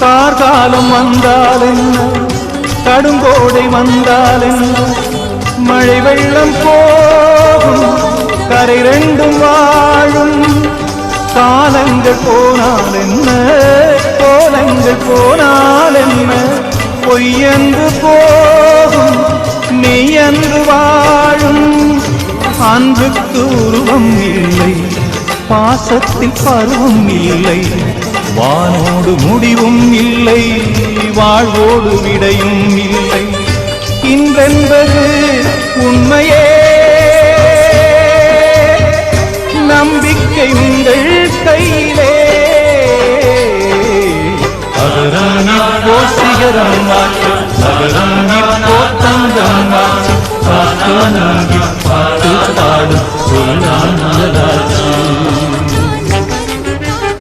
கார்காலம் வந்தால் என்ன, கடுங்கோடை வந்தால் என்ன, மழை வெள்ளம் போகும் கரை ரெண்டும் வாழும். காலங்கள் போனால் என்ன, கோலங்கள் போனால் என்ன, பொய்யன்று போகும் மெய்யன்று வாழும். அன்புக்கு உருவம் இல்லை, பாசத்தில் பருவம் இல்லை, வானோடு முடிவும் இல்லை, வாழ்வோடு விடையும் இல்லை. இன்றென்பது உண்மையே, நம்பிக்கை உங்கள் கையிலே. அகரம் இப்போ சிகரம் மாற்று, அகரம் இப்போ தங்கம் மாற்று, காத்து நங்கி பாட்டு பாடும் ஒரு நாள் நல்லதாச்சு.